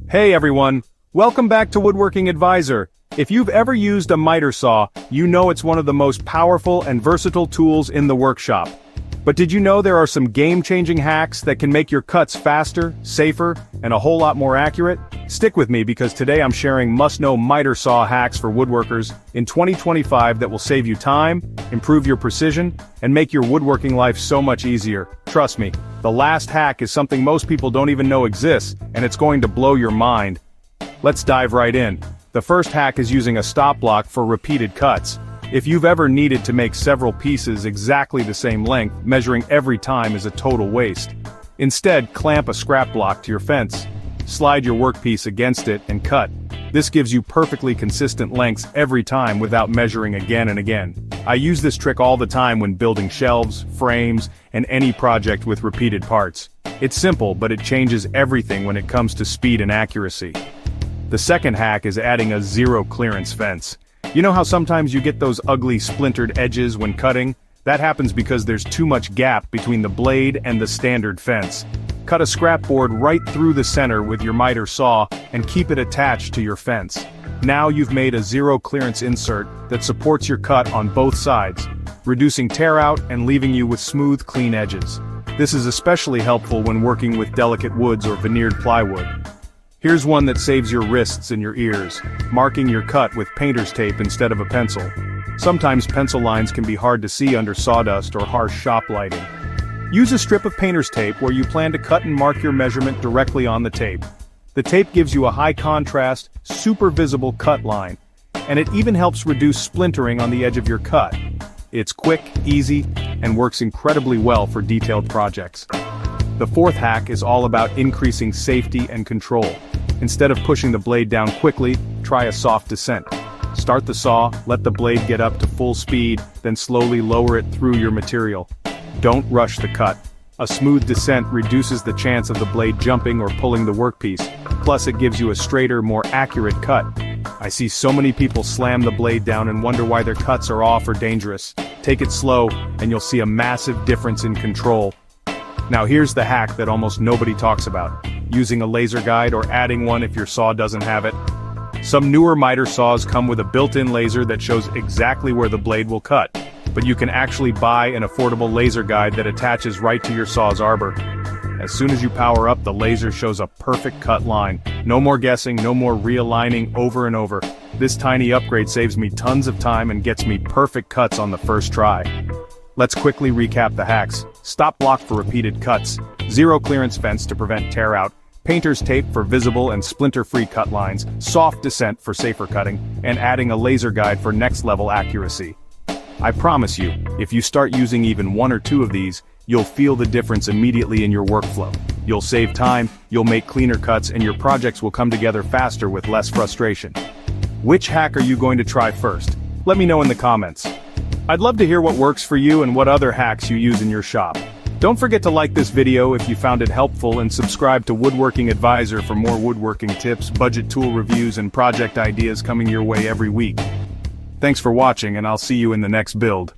Hey everyone, welcome back to Woodworking Advisor. If you've ever used a miter saw, you know it's one of the most powerful and versatile tools in the workshop. But did you know there are some game-changing hacks that can make your cuts faster, safer, and a whole lot more accurate? Stick with me because today I'm sharing must-know miter saw hacks for woodworkers in 2025 that will save you time, improve your precision, and make your woodworking life so much easier. Trust me, the last hack is something most people don't even know exists, and it's going to blow your mind. Let's dive right in. The first hack is using a stop block for repeated cuts. If you've ever needed to make several pieces exactly the same length, measuring every time is a total waste. Instead, clamp a scrap block to your fence. Slide your workpiece against it and cut. This gives you perfectly consistent lengths every time without measuring again and again. I use this trick all the time when building shelves, frames, and any project with repeated parts. It's simple, but it changes everything when it comes to speed and accuracy. The second hack is adding a zero clearance fence. You know how sometimes you get those ugly splintered edges when cutting? That happens because there's too much gap between the blade and the standard fence. Cut a scrap board right through the center with your miter saw and keep it attached to your fence. Now you've made a zero clearance insert that supports your cut on both sides, reducing tear out and leaving you with smooth, clean edges. This is especially helpful when working with delicate woods or veneered plywood. Here's one that saves your wrists and your ears, marking your cut with painter's tape instead of a pencil. Sometimes pencil lines can be hard to see under sawdust or harsh shop lighting. Use a strip of painter's tape where you plan to cut and mark your measurement directly on the tape. The tape gives you a high contrast, super visible cut line, and it even helps reduce splintering on the edge of your cut. It's quick, easy, and works incredibly well for detailed projects. The fourth hack is all about increasing safety and control. Instead of pushing the blade down quickly, try a soft descent. Start the saw, let the blade get up to full speed, then slowly lower it through your material. Don't rush the cut. A smooth descent reduces the chance of the blade jumping or pulling the workpiece. Plus it gives you a straighter, more accurate cut. I see so many people slam the blade down and wonder why their cuts are off or dangerous. Take it slow, and you'll see a massive difference in control. Now here's the hack that almost nobody talks about. Using a laser guide or adding one if your saw doesn't have it. Some newer miter saws come with a built-in laser that shows exactly where the blade will cut, but you can actually buy an affordable laser guide that attaches right to your saw's arbor. As soon as you power up, the laser shows a perfect cut line. No more guessing, no more realigning over and over. This tiny upgrade saves me tons of time and gets me perfect cuts on the first try. Let's quickly recap the hacks. Stop block for repeated cuts, zero clearance fence to prevent tear out, painter's tape for visible and splinter-free cut lines, soft descent for safer cutting, and adding a laser guide for next-level accuracy. I promise you, if you start using even one or two of these, you'll feel the difference immediately in your workflow. You'll save time, you'll make cleaner cuts, and your projects will come together faster with less frustration. Which hack are you going to try first? Let me know in the comments. I'd love to hear what works for you and what other hacks you use in your shop. Don't forget to like this video if you found it helpful and subscribe to Woodworking Advisor for more woodworking tips, budget tool reviews, and project ideas coming your way every week. Thanks for watching, and I'll see you in the next build.